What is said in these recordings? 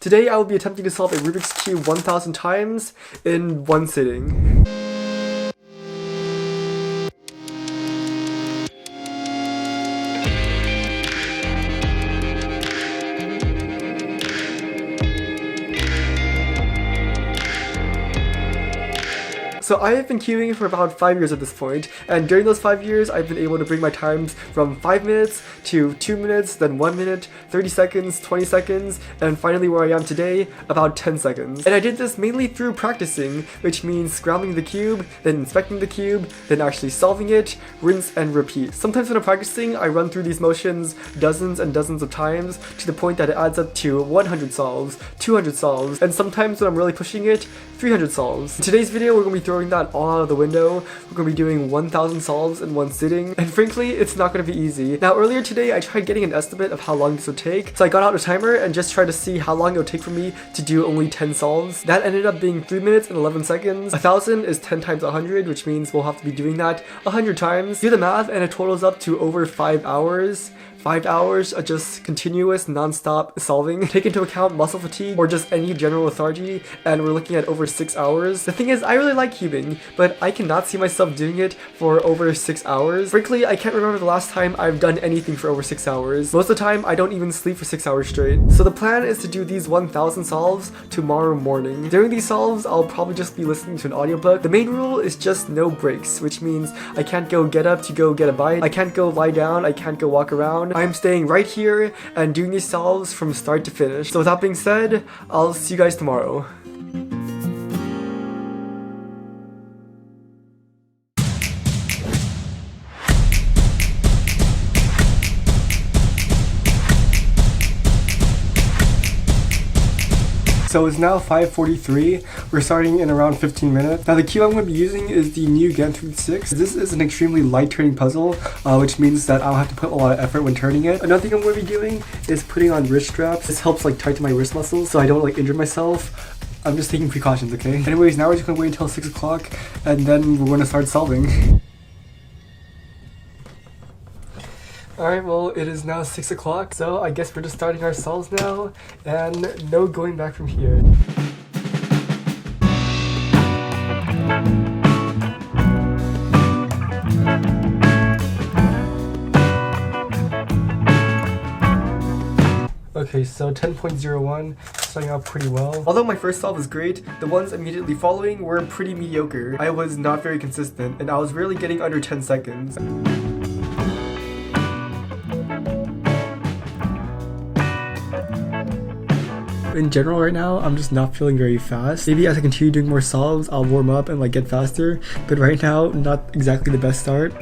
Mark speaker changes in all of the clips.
Speaker 1: Today I will be attempting to solve a Rubik's Cube 1000 times in one sitting. So I have been queuing for about 5 years at this point, and during those 5 years I've been able to bring my times from 5 minutes to 2 minutes, then 1 minute, 30 seconds, 20 seconds, and finally where I am today, about 10 seconds. And I did this mainly through practicing, which means scrambling the cube, then inspecting the cube, then actually solving it, rinse and repeat. Sometimes when I'm practicing, I run through these motions dozens and dozens of times to the point that it adds up to 100 solves, 200 solves, and sometimes when I'm really pushing it, 300 solves. In today's video, we're going to be throwing that all out of the window. We're going to be doing 1000 solves in one sitting, and frankly, it's not going to be easy. Now, earlier today, I tried getting an estimate of how long this would take, so I got out a timer and just tried to see how long it would take for me to do only 10 solves. That ended up being 3 minutes and 11 seconds. 1000 is 10 times 100, which means we'll have to be doing that 100 times. Do the math, and it totals up to over 5 hours. 5 hours of just continuous, non-stop solving. Take into account muscle fatigue or just any general lethargy, and we're looking at over 6 hours. The thing is, I really like cubing, but I cannot see myself doing it for over 6 hours. Frankly, I can't remember the last time I've done anything for over 6 hours. Most of the time, I don't even sleep for 6 hours straight. So the plan is to do these 1000 solves tomorrow morning. During these solves, I'll probably just be listening to an audiobook. The main rule is just no breaks, which means I can't go get up to go get a bite. I can't go lie down. I can't go walk around. I'm staying right here and doing these solves from start to finish. So with that being said, I'll see you guys tomorrow. So it's now 5:43. We're starting in around 15 minutes. Now the cube I'm going to be using is the new Gantt 6. This is an extremely light turning puzzle, which means that I'll have to put a lot of effort when turning it. Another thing I'm going to be doing is putting on wrist straps. This helps like tighten my wrist muscles so I don't like injure myself. I'm just taking precautions, okay? Anyways, now we're just going to wait until 6 o'clock and then we're going to start solving. Alright, well, it is now 6 o'clock, so I guess we're just starting our solves now, and no going back from here. Okay, so 10.01, starting out pretty well. Although my first solve was great, the ones immediately following were pretty mediocre. I was not very consistent, and I was rarely getting under 10 seconds. In general right now, I'm just not feeling very fast. Maybe as I continue doing more solves, I'll warm up and like get faster, but right now, not exactly the best start.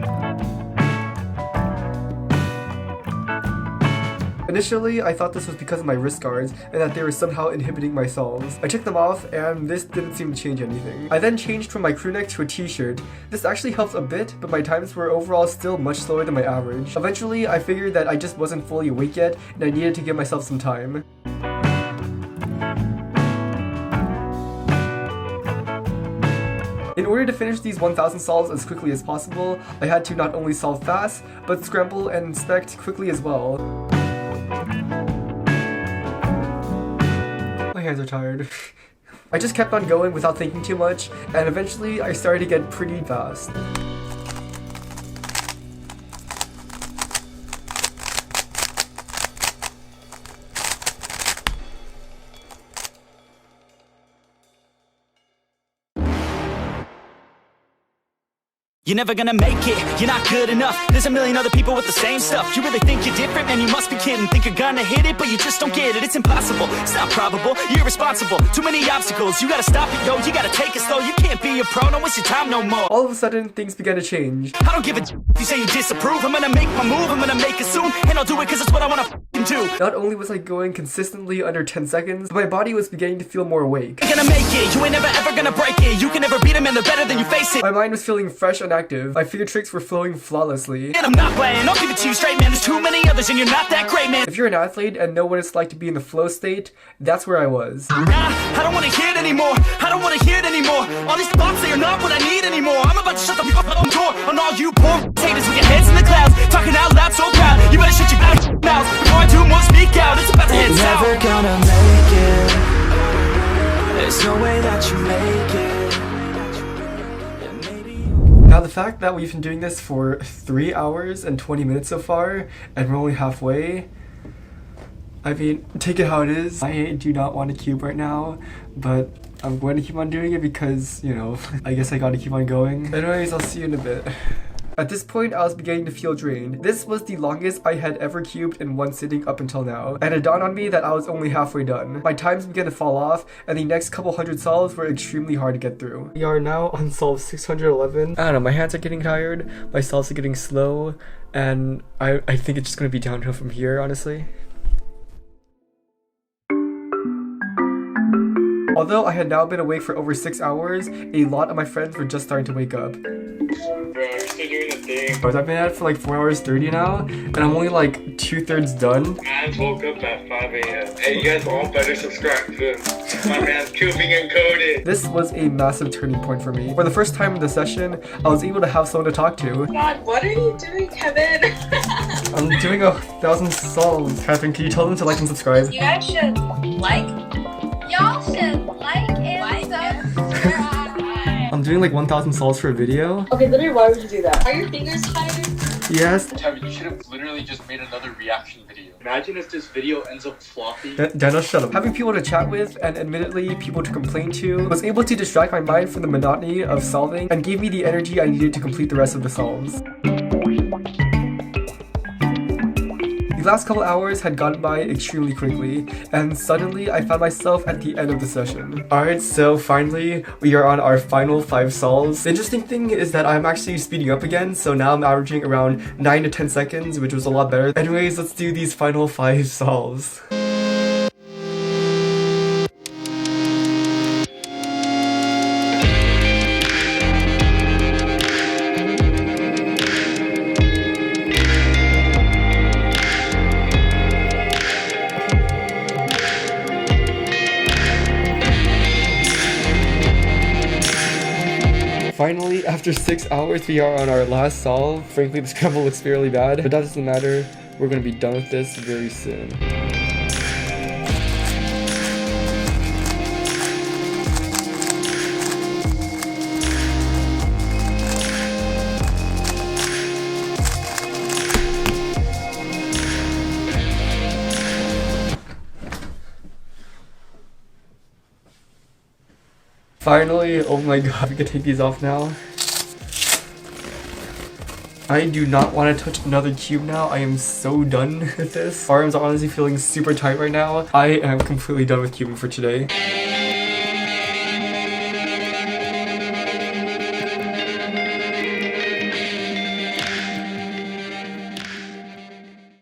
Speaker 1: Initially, I thought this was because of my wrist guards and that they were somehow inhibiting my solves. I took them off and this didn't seem to change anything. I then changed from my crew neck to a t-shirt. This actually helps a bit, but my times were overall still much slower than my average. Eventually, I figured that I just wasn't fully awake yet and I needed to give myself some time. In order to finish these 1000 solves as quickly as possible, I had to not only solve fast, but scramble and inspect quickly as well. My hands are tired. I just kept on going without thinking too much, and eventually I started to get pretty fast.
Speaker 2: You're never gonna make it, you're not good enough. There's a million other people with the same stuff. You really think you're different? Man, you must be kidding. Think you're gonna hit it, but you just don't get it. It's impossible, it's not probable, you're irresponsible. Too many obstacles, you gotta stop it, yo. You gotta take it slow, you can't be a pro, don't waste your time no more.
Speaker 1: All of a sudden, things began to change.
Speaker 2: I don't give a if you say you disapprove. I'm gonna make my move, I'm gonna make it soon. And I'll do it cause it's what I wanna do.
Speaker 1: Not only was I going consistently under 10 seconds, but my body was beginning to feel more awake.
Speaker 2: You're gonna make it, you ain't never ever gonna break it. You can never beat them and they're better than you face it.
Speaker 1: My mind was feeling fresh and active. My finger tricks were flowing flawlessly.
Speaker 2: And I'm not playing, I'll give it to you straight, man. There's too many others and you're not that great, man.
Speaker 1: If you're an athlete and know what it's like to be in the flow state, that's where I was.
Speaker 2: Nah, I don't wanna hear it anymore. I don't wanna hear it anymore. All these thoughts, they are not what I need anymore. I'm about to shut the door on all you poor haters with your heads in the clouds, talking out loud so proud. You better shut your mouth before I do more speak out. It's about to head south.
Speaker 3: Never gonna make it.
Speaker 1: fact that we've been doing this for 3 hours and 20 minutes so far, and we're only halfway, I mean, take it how it is. I do not want to cube right now, but I'm going to keep on doing it because, you know, I guess I gotta keep on going. Anyways, I'll see you in a bit. At this point, I was beginning to feel drained. This was the longest I had ever cubed in one sitting up until now, and it dawned on me that I was only halfway done. My times began to fall off, and the next couple hundred solves were extremely hard to get through. We are now on solve 611. I don't know, my hands are getting tired, my solves are getting slow, and I think it's just gonna be downhill from here, honestly. Although I had now been awake for over 6 hours, a lot of my friends were just starting to wake up.
Speaker 3: Bro, you're still doing the thing.
Speaker 1: I've been at it for like 4 hours 30 now, and I'm only like 2/3 done.
Speaker 3: Man's woke up at 5 a.m. Hey, you guys all better subscribe to him. My man's cubing and coding.
Speaker 1: This was a massive turning point for me. For the first time in the session, I was able to have someone to talk to.
Speaker 4: God, what are you doing, Kevin?
Speaker 1: I'm doing 1,000 solves. Catherine, can you tell them to like and subscribe?
Speaker 4: You guys should like. Y'all should like and subscribe.
Speaker 1: I'm doing like 1,000 solves for a video.
Speaker 4: Okay, literally, why would you do that? Are your fingers tired?
Speaker 1: Yes.
Speaker 3: Kevin, you should have literally just made another reaction video. Imagine if this video ends up floppy.
Speaker 1: Daniel, shut up. Having people to chat with and admittedly people to complain to was able to distract my mind from the monotony of solving and gave me the energy I needed to complete the rest of the solves. The last couple hours had gone by extremely quickly, and suddenly I found myself at the end of the session. Alright, so finally, we are on our final 5 solves. The interesting thing is that I'm actually speeding up again, so now I'm averaging around 9 to 10 seconds, which was a lot better. Anyways, let's do these final 5 solves. Finally, after 6 hours, we are on our last solve. Frankly, the scramble looks fairly bad, but that doesn't matter. We're gonna be done with this very soon. Finally, oh my god, we can take these off now. I do not want to touch another cube now. I am so done with this. Arms are honestly feeling super tight right now. I am completely done with cubing for today.